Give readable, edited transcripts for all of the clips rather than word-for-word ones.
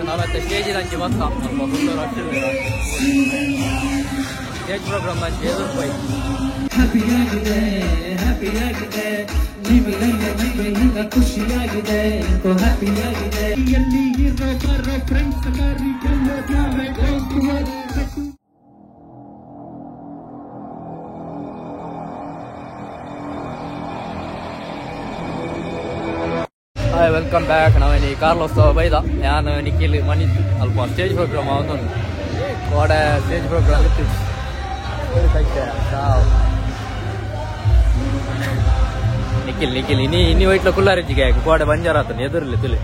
ನಾವತ್ತೆ ಸ್ಟೇಜಿನಲ್ಲಿ ಇವತ್ತು ಸ್ವಲ್ಪ full rush stage program ಅಲ್ಲಿ ಎದುರು ಹ್ಯಾಪಿಯಾಗಿದೆ ನಿಮಗೆ ಖುಷಿಯಾಗಿದೆ ಹ್ಯಾಪಿಯಾಗಿದೆ ಎಲ್ಲಿ ಇರೋ ಫ್ರೆಂಡ್ಸ್ ಹಾಯ್ ವೆಲ್ಕಮ್ ಬ್ಯಾಕ್ ನಾವೇನು ಕಾರ್ಲೋಸ್ ಬೈದ ನಾನು ನಿಖಿಲ್ ಮನಿ ಅಲ್ಪ ಸ್ಟೇಜ್ ಪ್ರೋಗ್ರಾಮ್ ಅವನು ಕೋಡೆ ಸ್ಟೇಜ್ ಪ್ರೋಗ್ರಾಮ್ ಇತ್ತು ನಿಖಿಲ್ ಇನ್ನಿ ವೈಟ್ಲ ಕುಲ್ಲಾರಿಜಿಗೆ ಕೋಡೆ ಬಂಜಾರ ಆತನ ಎದುರಿಲ್ಲ ತುಲಿ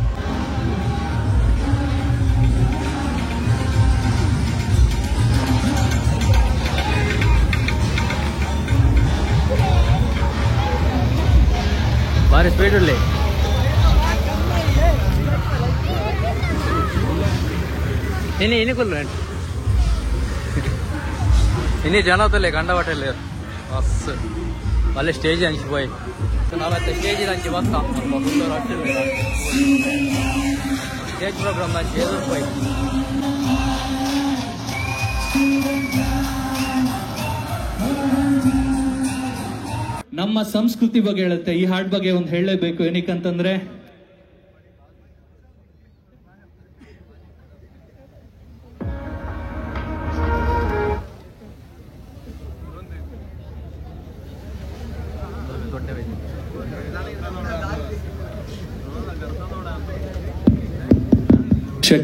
ಭಾರಿ ಸ್ಪೀಡ್ ಉಳ್ಳಿ ಇನಿ ಕೊಲ್ಲು ಇನಿ ಜನ ತಲೆ ಗಂಡ ಬಟ್ಟೆಲ್ಲ ಬಸ್ ಅಲ್ಲಿ ಸ್ಟೇಜ್ ಹಂಚಿపోయి ನಾವತ್ತೆ ಸ್ಟೇಜಿನ ಹಂಚಿ ಬಸ್ತಾ ಸ್ವಲ್ಪ ಫುಲ್ಲು ರಶ್ ಸ್ಟೇಜ್ ಪ್ರೋಗ್ರಾಮ್ ಹಂಚಿ ಎದುರು ನಮ್ಮ ಸಂಸ್ಕೃತಿ ಬಗ್ಗೆ ಹೇಳುತ್ತೆ. ಈ ಹಾಡ್ ಬಗ್ಗೆ ಒಂದು ಹೇಳಲೇಬೇಕು. ಏನಕ್ಕಂತಂದ್ರೆ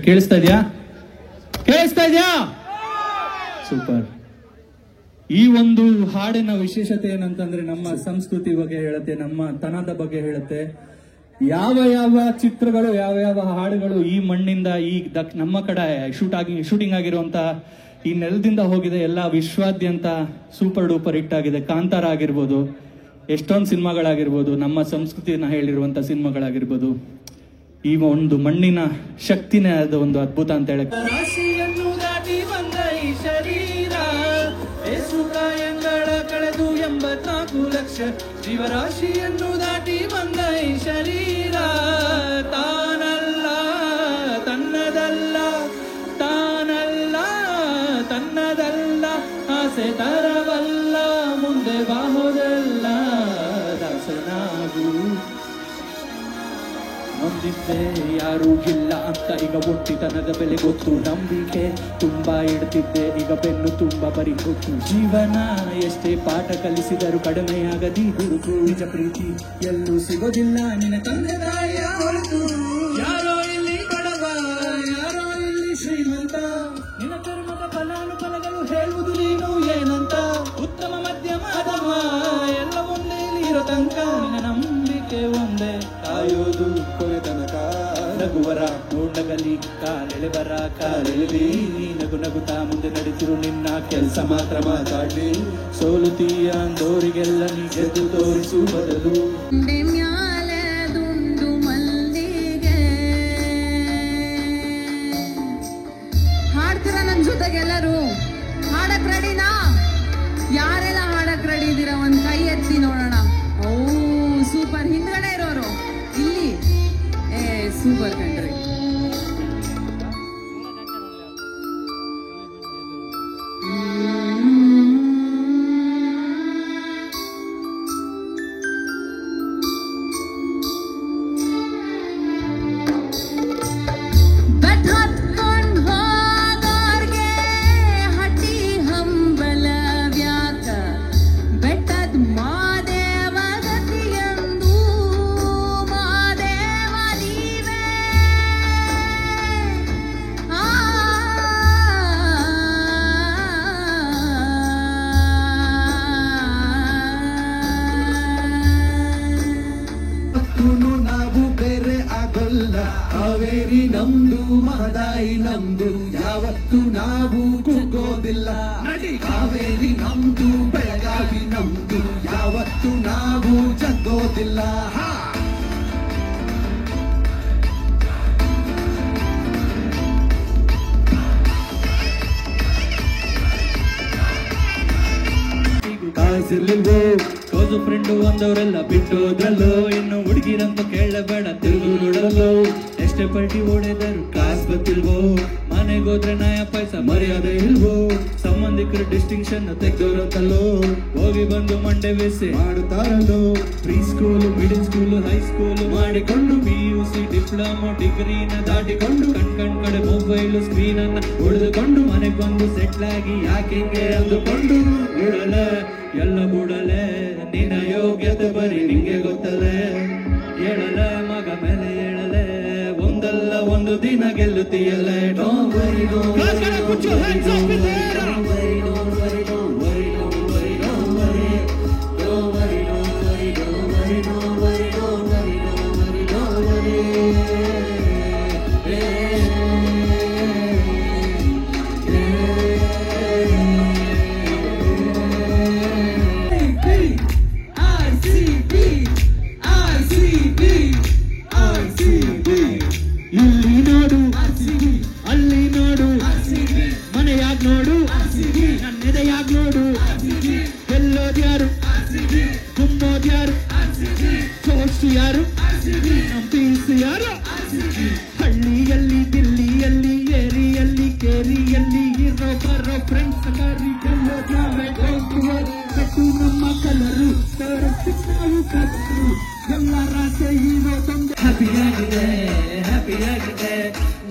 ಕೇಳಿಸ್ತಾ ಇದ್ಯಾ ಸೂಪರ್. ಈ ಒಂದು ಹಾಡಿನ ವಿಶೇಷತೆ ಏನಂತಂದ್ರೆ ನಮ್ಮ ಸಂಸ್ಕೃತಿ ಬಗ್ಗೆ ಹೇಳುತ್ತೆ, ನಮ್ಮ ತನದ ಬಗ್ಗೆ ಹೇಳುತ್ತೆ. ಯಾವ ಚಿತ್ರಗಳು ಯಾವ ಹಾಡುಗಳು ಈ ಮಣ್ಣಿಂದ ಈ ನಮ್ಮ ಕಡೆ ಶೂಟಿಂಗ್ ಆಗಿರುವಂತ ಈ ನೆಲದಿಂದ ಹೋಗಿದೆ. ಎಲ್ಲ ವಿಶ್ವಾದ್ಯಂತ ಸೂಪರ್ ಡೂಪರ್ ಹಿಟ್ ಆಗಿದೆ. ಕಾಂತಾರ ಆಗಿರ್ಬೋದು, ಎಷ್ಟೊಂದು ಸಿನಿಮಾಗಳಾಗಿರ್ಬೋದು, ನಮ್ಮ ಸಂಸ್ಕೃತಿನ ಹೇಳಿರುವಂತ ಸಿನಿಮಾಗಳಾಗಿರ್ಬೋದು. ಈ ಒಂದು ಮಣ್ಣಿನ ಶಕ್ತಿನೇ ಅದು ಒಂದು ಅದ್ಭುತ ಅಂತ ಹೇಳಕ್. ರಾಶಿಯನ್ನು ದಾಟಿ ಬಂದ ಈ ಶರೀರ ಕಾಯಂಗಳ ಕಳೆದು 84 ಲಕ್ಷ ಜೀವರಾಶಿಯನ್ನು ದಾಟಿ ಬಂದ ಈ ಶರೀರ ತಾನಲ್ಲ ತನ್ನದಲ್ಲ ಆಸೆ ತರವಲ್ಲ ಮುಂದೆ ಬಾಹುದಲ್ಲ ದಾಸನಾಗು. ನೊಂದಿದ್ದೆ ಯಾರೂ ಇಲ್ಲ ಅಂತ ಈಗ ಒಟ್ಟಿತನದ ಬೆಲೆ ಗೊತ್ತು. ನಂಬಿಕೆ ತುಂಬಾ ಇಡ್ತಿದ್ದೆ ಈಗ ಬೆನ್ನು ತುಂಬಾ ಬರಿ ಗೊತ್ತು. ಜೀವನ ಎಷ್ಟೇ ಪಾಠ ಕಲಿಸಿದರೂ ಕಡಿಮೆಯಾಗದಿ ಹುಡುಕು. ನಿಜ ಪ್ರೀತಿ ಎಲ್ಲೂ ಸಿಗೋದಿಲ್ಲ ನಿನ್ನ ತಂದೆ ತಾಯಿಯ ಹೊರತು. ಯಾರೋ ಇಲ್ಲಿ ಬಡವ ಯಾರೋ ಇಲ್ಲಿ ಶ್ರೀಮಂತ, ನಿನ್ನ ಕರ್ಮದ ಫಲಾನುಫಲಗಳು ಹೇಳುವುದು ನೀನು ಏನಂತ. ಉತ್ತಮ ಮಧ್ಯಮ ಅಧಮ ಎಲ್ಲ ಒಂದೇ ಇರೋ ತನಕ ನಿನ್ನ ನಂಬಿಕೆ ಒಂದೇ ಕಾಯೋದು ಕೊನೆ ತನಕ. ನಗುವರ ನೋಡಗಲಿ ಕಾಲೆಳೆಬರ ಕಾಲೆಳೆಲಿ ನೀ ನಗುತ್ತಾ ಮುಂದೆ ನಡೀತಿರು ನಿನ್ನ ಕೆಲಸ ಮಾತ್ರ ಮಾತಾಡ್ಲಿ. ಸೋಲುತ್ತೀಯ ಅಂದೋರಿಗೆಲ್ಲ ನೀ ಗೆದ್ದು ತೋರಿಸು ಬದಲು. ಹಾಡ್ತೀರ ನನ್ ಜೊತೆಗೆಲ್ಲರೂ? ಹಾಡಕ್ ರೆಡಿನಾ? ಯಾರೆಲ್ಲ ಹಾಡಕ್ ರೆಡಿ ಇದ್ದೀರಾ ಒಂದ್ ಕೈ ಎತ್ತಿ ನೋಡೋಣ. ಓ ಸೂಪರ್. ಹಿಂದ್ಗಡೆ ಇರೋರು ಇಲ್ಲಿ ಸೂಪರ್ ಕಂಡ್ರಿ. ನಾವು ಬೇರೆ ಆಗೋಲ್ಲ. ಕಾವೇರಿ ನಮ್ದು ಮಹದಾಯಿ ನಮ್ದು ಯಾವತ್ತು ನಾವು ಕುಗ್ಗೋದಿಲ್ಲ. ನಡಿ ಕಾವೇರಿ ನಮ್ದು ಬೆಳಗಾವಿ ನಮ್ದು ಯಾವತ್ತು ನಾವು ಜಗ್ಗೋದಿಲ್ಲ. ಕಾಸಿರ್ಲಿಲ್ವೋ ಕ್ಲೋಸ್ ಫ್ರೆಂಡು ಒಂದವರೆಲ್ಲ ಬಿಟ್ಟೋದ್ರಲ್ಲೋ. ಇನ್ನು ಹುಡುಗಿರಂತ ಕೇಳಬೇಡ ತಿರುಗು ನೋಡಲ್ಲೋ. ಎಷ್ಟೇ ಪಲ್ಟಿ ಓಡಿದರು ಕಾಸು ಗೊತ್ತಿಲ್ವೋ ಮನೆಗೋದ್ರೆ ನಯ ಪೈಸಾ ಮರ್ಯಾದೆ ಇಲ್ವೋ ಸಂಬಂಧಿಕರು ಡಿಸ್ಟಿಂಕ್ಷನ್ ತೆಗ್ದೋರತ್ತಲ್ಲೋ ಹೋಗಿ ಬಂದು ಮಂಡೆ ಬೇಸೆ ಮಾಡುತ್ತಾರಲ್ಲೋ pre school middle school high school ಮಾಡಿಕೊಂಡು PUC ಡಿಪ್ಲೊಮಾ ಡಿಗ್ರಿನ ದಾಟಿಕೊಂಡು ಕಣ್ ಕಡೆ ಮೊಬೈಲ್ ಸ್ಕ್ರೀನ್ ಅನ್ನ ಉಳಿದುಕೊಂಡು ಮನೆಗೆ ಬಂದು ಸೆಟ್ಲ್ ಆಗಿ ಯಾಕೆ ಅಂದುಕೊಂಡು ಬಿಡಲೆ ಎಲ್ಲ ಬಿಡಲೆ ನಿನ್ನ ಯೋಗ್ಯತೆ ಬರೀ ನಿಂಗೆ ಗೊತ್ತಲೆ ಹೇಳಲೆ ಮಗ ಮೇಲೆ ಹೇಳಲೆ ಒಂದಲ್ಲ ಒಂದು ದಿನ ಗೆಲ್ಲುತ್ತೀಯಲ್ಲೇ Don't worry, don't worry, put your hands up in the air. Don't worry, don't worry, don't worry, don't worry, don't worry, don't worry, don't worry, don't worry, don't worry, don't worry, don't worry, ಇಲ್ಲಿ ನೋಡು ಅಲ್ಲಿ ನೋಡು ಮನೆಯಾಗ್ ನೋಡು ನನ್ನೆದೆಯಾಗ್ ನೋಡು ಗೆಲ್ಲೋದ್ಯಾರು ಗುಮ್ಮೋದ್ಯಾರು ಸೋಸಿಯಾರು ನಂಬಿಸಿಯಾರು ಹಳ್ಳಿಯಲ್ಲಿ ದಿಲ್ಲಿಯಲ್ಲಿ ಏರಿಯಲ್ಲಿ ಕೇರಿಯಲ್ಲಿ ಇರೋ ಬರೋ ಫ್ರೆಂಡ್ಸ್ ಕರಿ ಗೆಲ್ಲೋದ್ಯಾವೆ ಕಟ್ಟು ನಮ್ಮ ಕಲರು ನಾವು ಕಟ್ಟರು ಎಲ್ಲರ ಹೀರೋ ತಂದೆ ಹ್ಯಾಪಿಯಾಗಿದೆ ಹ್ಯಾಪಿಯಾಗಿದೆ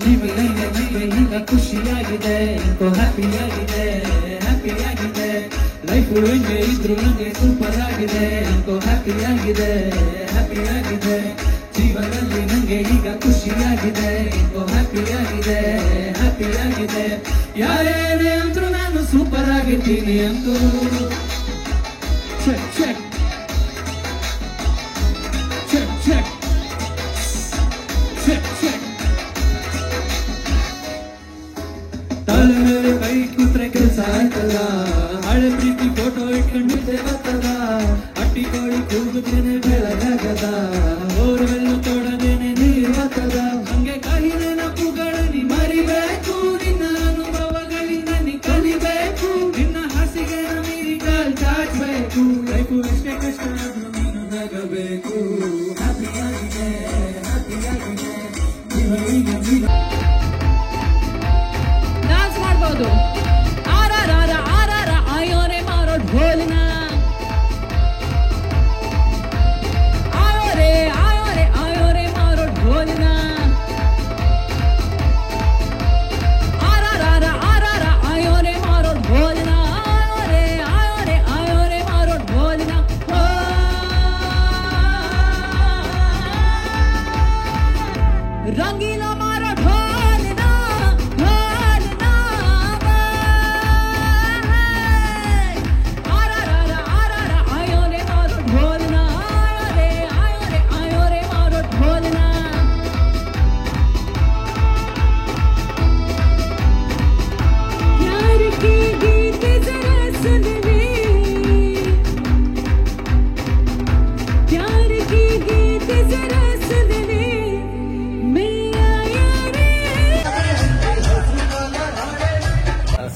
ಜೀವನ ನನಗೆ ಈಗ ಖುಷಿಯಾಗಿದೆ ಹ್ಯಾಪಿಯಾಗಿದೆ ಹ್ಯಾಪಿಯಾಗಿದೆ ಲೈಫ್ ಹೆಂಗೆ ಇದ್ರು ನಂಗೆ ಸೂಪರ್ ಆಗಿದೆ ಹ್ಯಾಪಿಯಾಗಿದೆ ಹ್ಯಾಪಿಯಾಗಿದೆ ಜೀವನದಲ್ಲಿ ನಂಗೆ ಈಗ ಖುಷಿಯಾಗಿದೆ ಹ್ಯಾಪಿಯಾಗಿದೆ ಹ್ಯಾಪಿಯಾಗಿದೆ ಯಾರೇನೇ ಅಂದ್ರು ನಾನು ಸೂಪರ್ ಆಗಿದ್ದೀನಿ ಅಂತೂ check check check check check check ತಲೆ ಮೇಲೆ ಕೈ ಕೂತ್ರೆ ಕೆಲಸ ಆಯ್ತಲ್ಲ ಹಳೆ ಪ್ರೀತಿ ಫೋಟೋ ಇಟ್ಕೊಂಡಿದ್ದೆ ಬರ್ತದ ಅಟ್ಟಿ ಕೋಳಿ ಕೂಗುತ್ತೇನೆ ಬೆಳಗಾಗದ ಓರ್ವೆಲ್ಲು ತೊಡದೇನೆ ನೀರು ಬರ್ತದ ಹಂಗೆ ಕಹಿ ನೆನಪುಗಳಲ್ಲಿ ಮರಿಬೇಕು ನಿನ್ನ ಅನುಭವಗಳಿಂದ ನೀ ಕಲಿಬೇಕು ನಿನ್ನ ಹಾಸಿಗೆ ಮೀರಿ ಕಾಲ್ ಚಾಚಬೇಕು ಲೈಫು ಎಷ್ಟೇ ಕಷ್ಟ ಆದ್ರೂ ನೀನು ನಗಬೇಕು ಹ್ಯಾಪಿಯಾಗಿದೆ ಹ್ಯಾಪಿಯಾಗಿದೆ ಜೀವ डांस ಮಾಡ್ಬೋದು ಆರಾರ ಆಯೋರೆ ಮಾರೋ ಢೋಲ್ನ ಆಯೋರೆ ಮಾರೋ ಢೋಲ್ನ ಆರಾರ ಆಯೋರೆ ಮಾರೋ ಢೋಲ್ನ ಆಯೋರೆ ಮಾರೋ ಢೋಲ್ನ रंगीला मारो ढोलना ढोलना आरा आयो रे मारो ढोलना आयो रे मारो ढोलना प्यार की गीत जरा सुन ले प्यार की गीत जरा सुन ले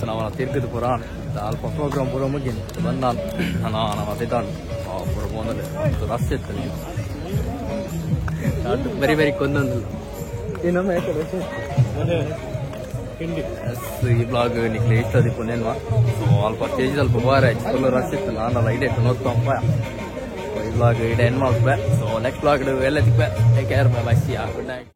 நான் திருப்பதி போகிறான் அல்ப ப்ரோக்ராம் பூரா முக்கியம் வந்தான் நான் வசித்தான் பூரா போனது ரஸ் ಎತ್ತಲ್ಲಿ ಬರಿ ಬರಿ ಕೊಂದೊಂದು ಇನ್ನೊಮ್ಮೆ ಈ ಬ್ಲಾಗ್ ನಿಕ್ಲಿ ಇಷ್ಟದಿ ಪುನೇನ್ವಾ ಅಲ್ಪ ಸ್ಟೇಜ್ ಸ್ವಲ್ಪ ಬಾರ ಆಯ್ತು ಫುಲ್ ರಸ್ ಇತ್ತು ನಾನು ಐಡೆ ನೋಡ್ಕೊಂಪ ಈ ಬ್ಲಾಗ್ ಇಡೆ ಎಂಡ್ ಮಾಡ್ಬೇ ಸೊ ನೆಕ್ಸ್ಟ್ ಬ್ಲಾಗ್ ಎಲ್ಲ ತಿಪ್ಪೆ take care bye bye see good night